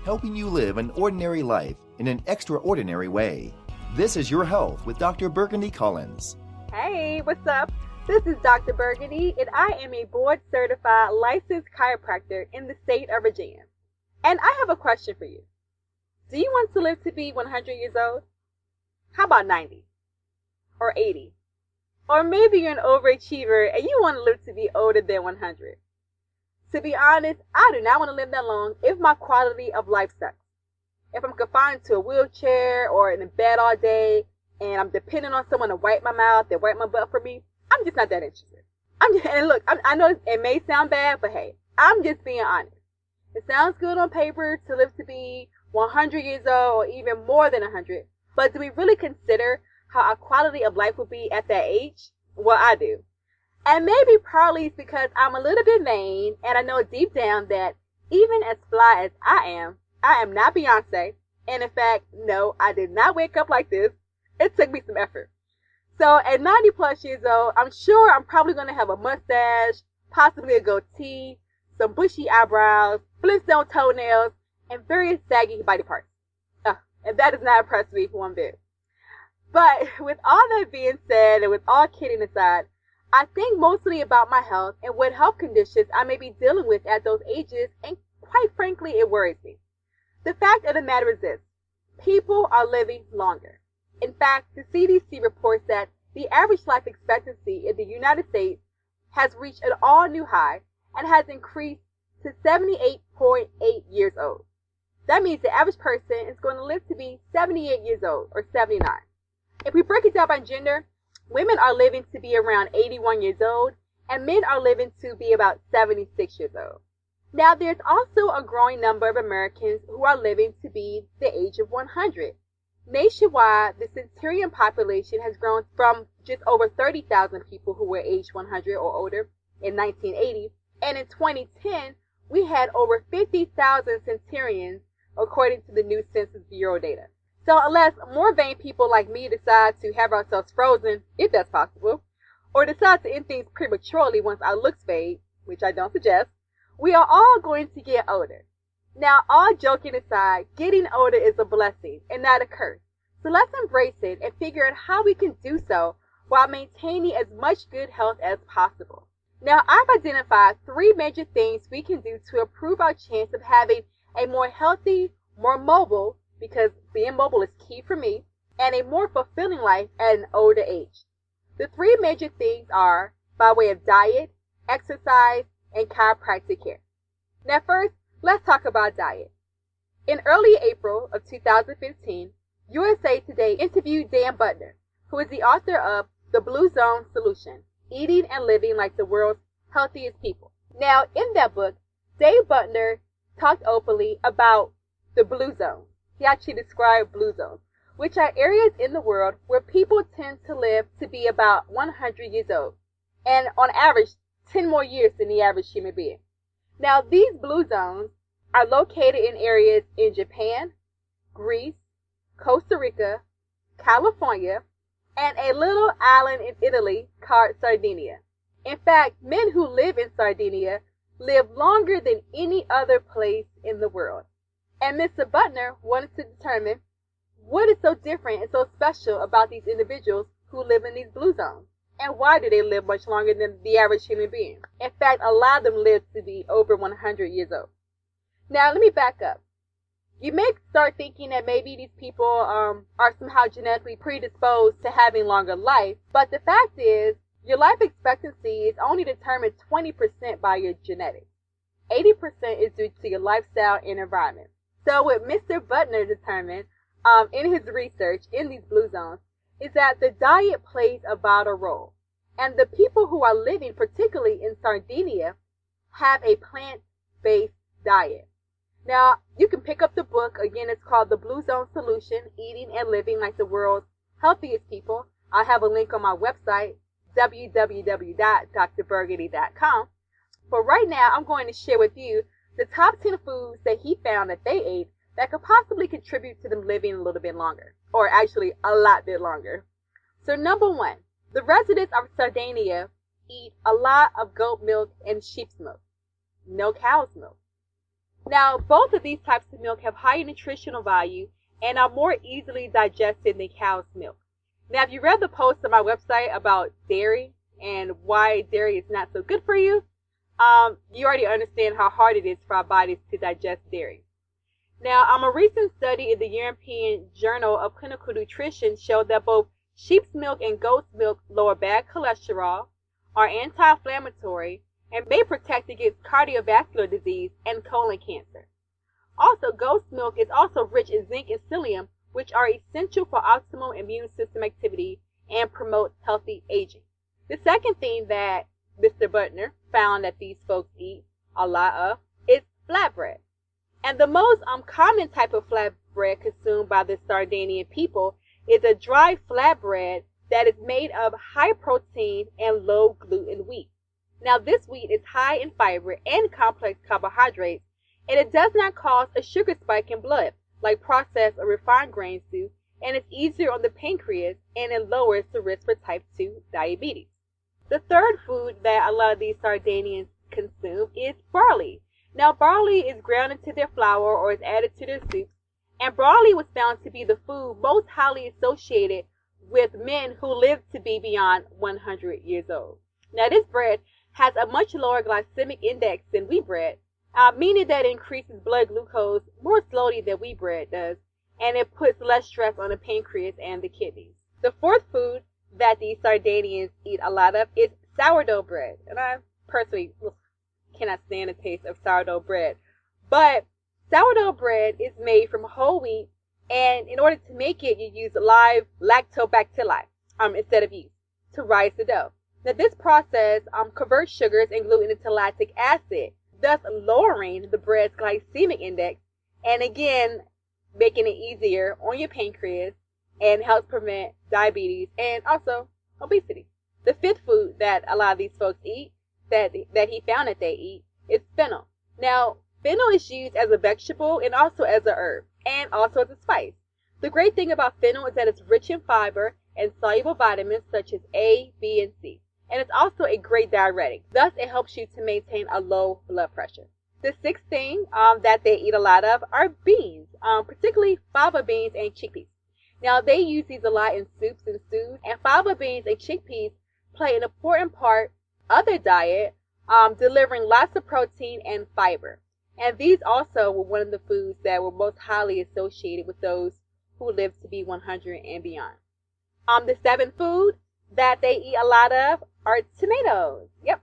helping you live an ordinary life in an extraordinary way. This is Your Health with Dr. Burgundy Collins. Hey, what's up? This is Dr. Burgundy, and I am a board-certified licensed chiropractor in the state of Virginia. And I have a question for you. Do you want to live to be 100 years old? How about 90? Or 80? Or maybe you're an overachiever and you want to live to be older than 100. To be honest, I do not want to live that long if my quality of life sucks. If I'm confined to a wheelchair or in a bed all day and I'm depending on someone to wipe my mouth and wipe my butt for me, I'm just not that interested. I know it may sound bad, but hey, I'm just being honest. It sounds good on paper to live to be 100 years old or even more than 100, but do we really consider how our quality of life would be at that age? Well, I do. And maybe partly it's because I'm a little bit vain and I know deep down that even as fly as I am not Beyonce. And in fact, no, I did not wake up like this. It took me some effort. So at 90 plus years old, I'm sure I'm probably going to have a mustache, possibly a goatee, some bushy eyebrows, flintstone toenails, and various saggy body parts. And that does not impress me for one bit. But with all that being said, and with all kidding aside, I think mostly about my health and what health conditions I may be dealing with at those ages, and quite frankly, it worries me. The fact of the matter is this: people are living longer. In fact, the CDC reports that the average life expectancy in the United States has reached an all-new high and has increased to 78.8 years old. That means the average person is going to live to be 78 years old or 79. If we break it down by gender, women are living to be around 81 years old, and men are living to be about 76 years old. Now, there's also a growing number of Americans who are living to be the age of 100. Nationwide, the centenarian population has grown from just over 30,000 people who were aged 100 or older in 1980, and in 2010, we had over 50,000 centenarians, according to the new Census Bureau data. So unless more vain people like me decide to have ourselves frozen, if that's possible, or decide to end things prematurely once our looks fade, which I don't suggest, we are all going to get older. Now, all joking aside, getting older is a blessing and not a curse. So let's embrace it and figure out how we can do so while maintaining as much good health as possible. Now, I've identified 3 major things we can do to improve our chance of having a more healthy, more mobile, because being mobile is key for me, and a more fulfilling life at an older age. The 3 major things are by way of diet, exercise, and chiropractic care. Now first, let's talk about diet. In early April of 2015, USA Today interviewed Dan Buettner, who is the author of The Blue Zone Solution, Eating and Living Like the World's Healthiest People. Now, in that book, Dave Buettner talked openly about the blue zone. He actually described blue zones, which are areas in the world where people tend to live to be about 100 years old, and on average, 10 more years than the average human being. Now, these blue zones are located in areas in Japan, Greece, Costa Rica, California, and a little island in Italy called Sardinia. In fact, men who live in Sardinia live longer than any other place in the world. And Mr. Buettner wanted to determine what is so different and so special about these individuals who live in these blue zones. And why do they live much longer than the average human being? In fact, a lot of them live to be over 100 years old. Now, let me back up. You may start thinking that maybe these people are somehow genetically predisposed to having longer life, but the fact is, your life expectancy is only determined 20% by your genetics. 80% is due to your lifestyle and environment. So what Mr. Buettner determined in his research in these blue zones is that the diet plays a vital role. And the people who are living, particularly in Sardinia, have a plant-based diet. Now, you can pick up the book. Again, it's called The Blue Zone Solution, Eating and Living Like the World's Healthiest People. I'll have a link on my website, www.drburgundy.com. But right now, I'm going to share with you the top 10 foods that he found that they ate that could possibly contribute to them living a little bit longer, or actually a lot bit longer. So number 1, the residents of Sardinia eat a lot of goat milk and sheep's milk. No cow's milk. Now, both of these types of milk have higher nutritional value and are more easily digested than cow's milk. Now, if you read the post on my website about dairy and why dairy is not so good for you, you already understand how hard it is for our bodies to digest dairy. Now, a recent study in the European Journal of Clinical Nutrition showed that both sheep's milk and goat's milk lower bad cholesterol, are anti-inflammatory, and may protect against cardiovascular disease and colon cancer. Also, goat's milk is also rich in zinc and psyllium, which are essential for optimal immune system activity and promote healthy aging. The second thing that Mr. Butner found that these folks eat a lot of is flatbread. And the most common type of flatbread consumed by the Sardinian people is a dry flatbread that is made of high protein and low gluten wheat. Now, this wheat is high in fiber and complex carbohydrates, and it does not cause a sugar spike in blood like processed or refined grains do, and it's easier on the pancreas, and it lowers the risk for type 2 diabetes. The third food that a lot of these Sardinians consume is barley. Now, barley is ground into their flour or is added to their soups, and barley was found to be the food most highly associated with men who live to be beyond 100 years old. Now, this bread has a much lower glycemic index than wheat bread, meaning that it increases blood glucose more slowly than wheat bread does, and it puts less stress on the pancreas and the kidneys. The fourth food that these Sardinians eat a lot of is sourdough bread, and I personally cannot stand the taste of sourdough bread. But sourdough bread is made from whole wheat, and in order to make it, you use live lactobacilli instead of yeast to rise the dough. Now, this process converts sugars and gluten into lactic acid, thus lowering the bread's glycemic index, and again, making it easier on your pancreas and helps prevent diabetes and also obesity. The fifth food that a lot of these folks eat, that he found that they eat, is fennel. Now, fennel is used as a vegetable and also as a herb and also as a spice. The great thing about fennel is that it's rich in fiber and soluble vitamins such as A, B, and C. And it's also a great diuretic. Thus, it helps you to maintain a low blood pressure. The sixth thing that they eat a lot of are beans, particularly fava beans and chickpeas. Now, they use these a lot in soups and stews, and fava beans and chickpeas play an important part of their diet, delivering lots of protein and fiber. And these also were one of the foods that were most highly associated with those who live to be 100 and beyond. The seventh food that they eat a lot of are tomatoes. Yep.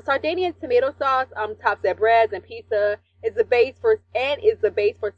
Sardinian tomato sauce tops their breads and pizza is the base for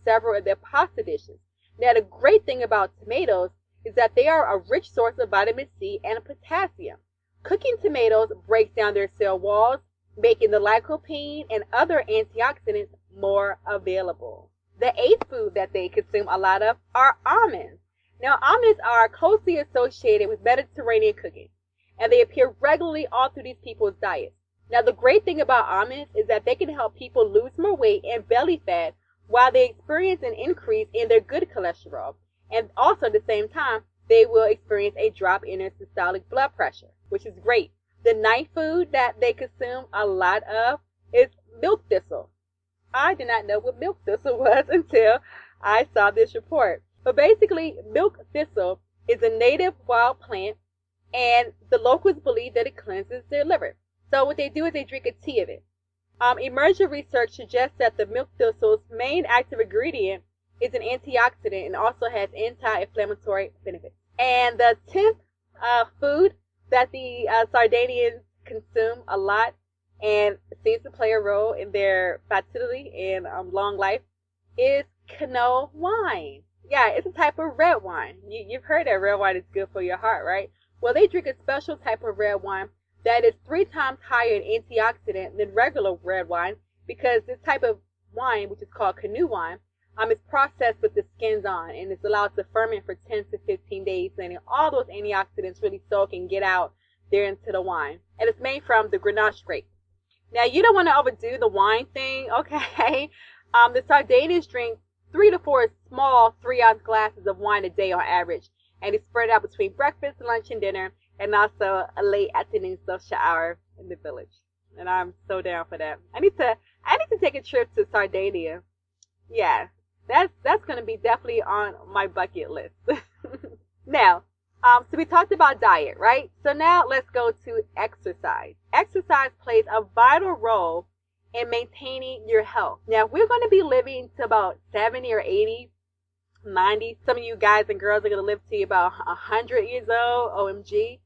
several of their pasta dishes. Now, the great thing about tomatoes is that they are a rich source of vitamin C and potassium. Cooking tomatoes breaks down their cell walls, making the lycopene and other antioxidants more available. The eighth food that they consume a lot of are almonds. Now, almonds are closely associated with Mediterranean cooking, and they appear regularly all through these people's diets. Now, the great thing about almonds is that they can help people lose more weight and belly fat while they experience an increase in their good cholesterol. And also at the same time, they will experience a drop in their systolic blood pressure, which is great. The ninth food that they consume a lot of is milk thistle. I did not know what milk thistle was until I saw this report. But basically, milk thistle is a native wild plant, and the locals believe that it cleanses their liver. So what they do is they drink a tea of it. Emerging research suggests that the milk thistle's main active ingredient is an antioxidant and also has anti-inflammatory benefits. And the 10th food that the Sardinians consume a lot and seems to play a role in their fertility and long life is canola wine. Yeah, it's a type of red wine. You've heard that red wine is good for your heart, right? Well, they drink a special type of red wine that is 3 times higher in antioxidant than regular red wine, because this type of wine, which is called canola wine, is processed with the skins on, and it's allowed to ferment for 10 to 15 days, letting all those antioxidants really soak and get out there into the wine. And it's made from the Grenache grape. Now, you don't want to overdo the wine thing, okay? The Sardinians drink 3 to 4 small 3-ounce glasses of wine a day on average, and it's spread out between breakfast, lunch, and dinner, and also a late afternoon social hour in the village. And I'm so down for that. I need to take a trip to Sardinia Yeah, that's going to be definitely on my bucket list. Now, so we talked about diet, right? So now let's go to exercise. Exercise plays a vital role in maintaining your health. Now, if we're going to be living to about 70 or 80, 90, some of you guys and girls are going to live to about 100 years old, OMG.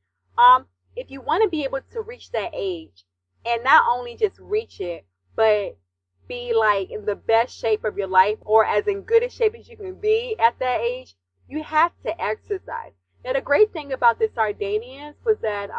If you want to be able to reach that age and not only just reach it, but be like in the best shape of your life or as in good a shape as you can be at that age, you have to exercise. Now, the great thing about the Sardinians was that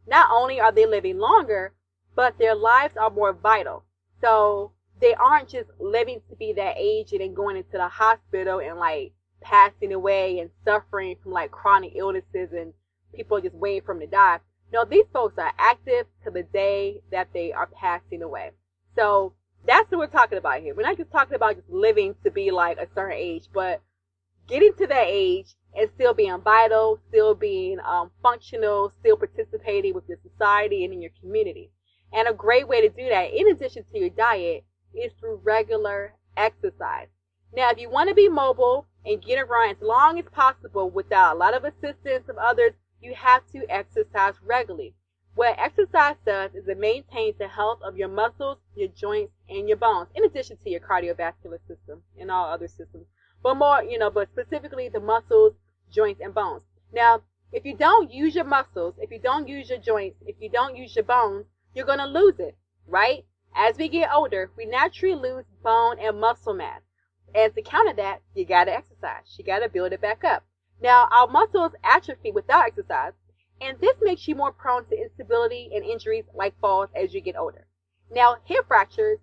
not only are they living longer, but their lives are more vital. So they aren't just living to be that age and then going into the hospital and like passing away and suffering from like chronic illnesses and people are just waiting for them to die. No, these folks are active to the day that they are passing away. So that's what we're talking about here. We're not just talking about just living to be like a certain age, but getting to that age and still being vital, still being functional, still participating with your society and in your community. And a great way to do that, in addition to your diet, is through regular exercise. Now, if you want to be mobile and get around as long as possible without a lot of assistance of others, you have to exercise regularly. What exercise does is it maintains the health of your muscles, your joints, and your bones, in addition to your cardiovascular system and all other systems. But specifically the muscles, joints, and bones. Now, if you don't use your muscles, if you don't use your joints, if you don't use your bones, you're going to lose it, right? As we get older, we naturally lose bone and muscle mass. And to counter that, you got to exercise. You got to build it back up. Now, our muscles atrophy without exercise, and this makes you more prone to instability and injuries like falls as you get older. Now, hip fractures,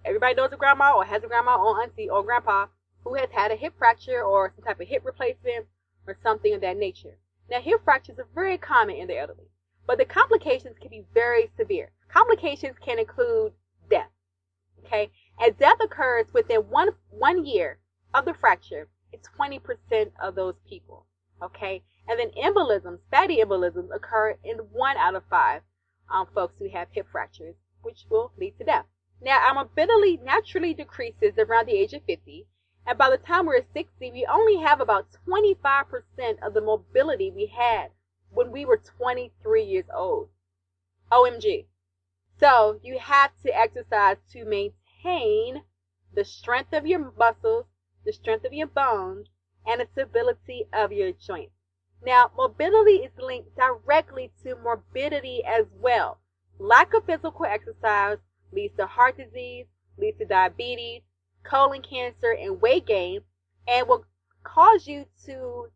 everybody knows a grandma or has a grandma or auntie or grandpa who has had a hip fracture or some type of hip replacement or something of that nature. Now, hip fractures are very common in the elderly, but the complications can be very severe. Complications can include death, okay? As death occurs within one year of the fracture, it's 20% of those people, okay? And then embolisms, fatty embolisms, occur in 1 out of 5 folks who have hip fractures, which will lead to death. Now, our mobility naturally decreases around the age of 50, and by the time we're 60, we only have about 25% of the mobility we had when we were 23 years old. OMG. So you have to exercise to maintain the strength of your muscles, the strength of your bones, and the stability of your joints. Now, mobility is linked directly to morbidity as well. Lack of physical exercise leads to heart disease, leads to diabetes, colon cancer, and weight gain, and will cause you to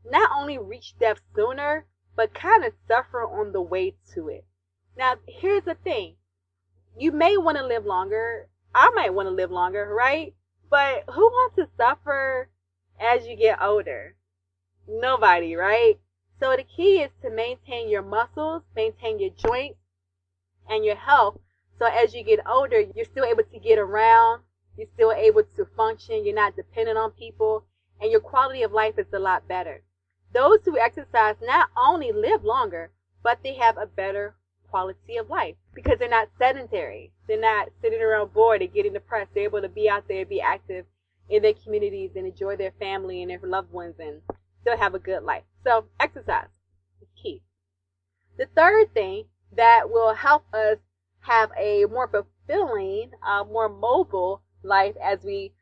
not only reach death sooner, but kind of suffer on the way to it. Now, here's the thing. You may want to live longer. I might want to live longer, right? But who wants to suffer as you get older? Nobody, right? So the key is to maintain your muscles, maintain your joints, and your health. So as you get older, you're still able to get around. You're still able to function. You're not dependent on people. And your quality of life is a lot better. Those who exercise not only live longer, but they have a better quality of life because they're not sedentary. They're not sitting around bored and getting depressed. They're able to be out there, be active in their communities and enjoy their family and their loved ones and still have a good life. So exercise is key. The third thing that will help us have a more fulfilling, more mobile life as we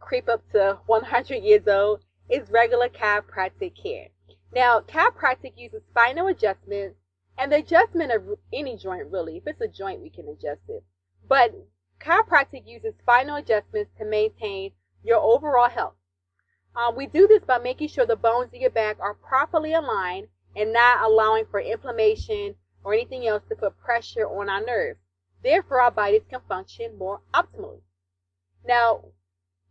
creep up to 100 years old is regular chiropractic care. Now, chiropractic uses spinal adjustments and the adjustment of any joint really. If it's a joint, we can adjust it. But chiropractic uses spinal adjustments to maintain your overall health. We do this by making sure the bones in your back are properly aligned and not allowing for inflammation or anything else to put pressure on our nerves. Therefore, our bodies can function more optimally. Now,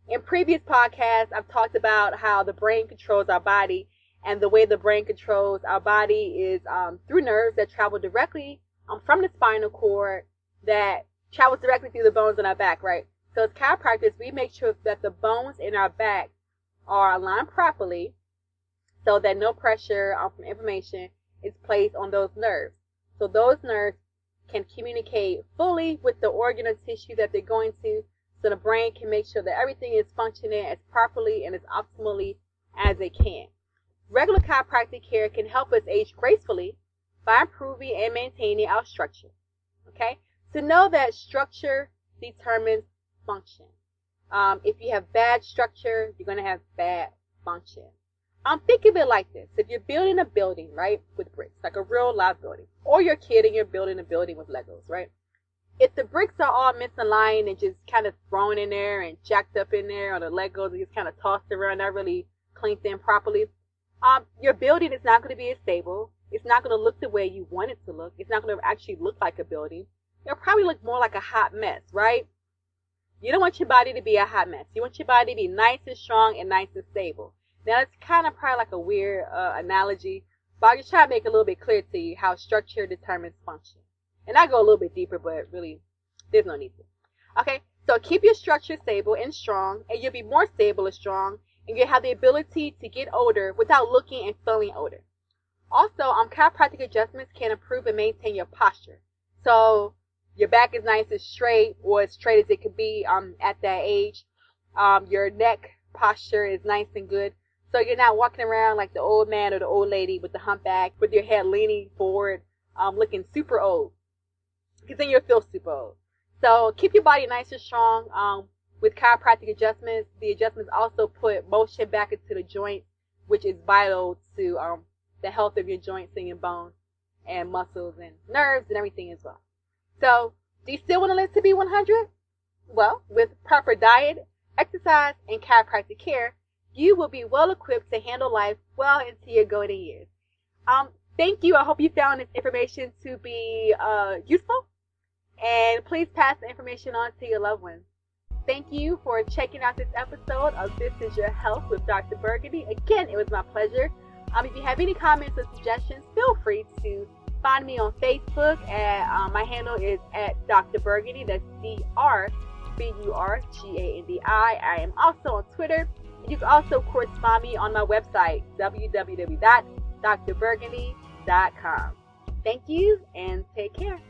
in previous podcasts, I've talked about how the brain controls our body, and the way the brain controls our body is through nerves that travel directly from the spinal cord that travels directly through the bones in our back, right? So as chiropractors, we make sure that the bones in our back are aligned properly so that no pressure from inflammation is placed on those nerves. So those nerves can communicate fully with the organ or tissue that they're going to so the brain can make sure that everything is functioning as properly and as optimally as it can. Regular chiropractic care can help us age gracefully by improving and maintaining our structure. Okay? So know that structure determines function. If you have bad structure, you're going to have bad function. Think of it like this. If you're building a building, right, with bricks, like a real live building, or you're a kid and you're building a building with Legos, right? If the bricks are all misaligned and just kind of thrown in there and jacked up in there, or the Legos are just kind of tossed around, not really cleaned in properly, your building is not going to be as stable. It's not going to look the way you want it to look. It's not going to actually look like a building. It'll probably look more like a hot mess, right? You don't want your body to be a hot mess. You want your body to be nice and strong and nice and stable. Now, that's kind of probably like a weird analogy, but I'll just try to make it a little bit clear to you how structure determines function. And I go a little bit deeper, but really, there's no need to. Okay, so keep your structure stable and strong, and you'll be more stable and strong, and you'll have the ability to get older without looking and feeling older. Also, chiropractic adjustments can improve and maintain your posture. So your back is nice and straight, or as straight as it could be at that age. Your neck posture is nice and good. So you're not walking around like the old man or the old lady with the humpback, with your head leaning forward, looking super old. Because then you'll feel super old. So keep your body nice and strong. With chiropractic adjustments, the adjustments also put motion back into the joints, which is vital to the health of your joints and your bones and muscles and nerves and everything as well. So, do you still want to live to be 100? Well, with proper diet, exercise, and chiropractic care, you will be well equipped to handle life well into your golden years. Thank you. I hope you found this information to be useful. And please pass the information on to your loved ones. Thank you for checking out this episode of This Is Your Health with Dr. Burgundy. Again, it was my pleasure. If you have any comments or suggestions, feel free to find me on Facebook. My handle is at Dr. Burgundy. That's DrBurgandi. I am also on Twitter. You can also, of course, find me on my website, www.drburgundy.com. Thank you and take care.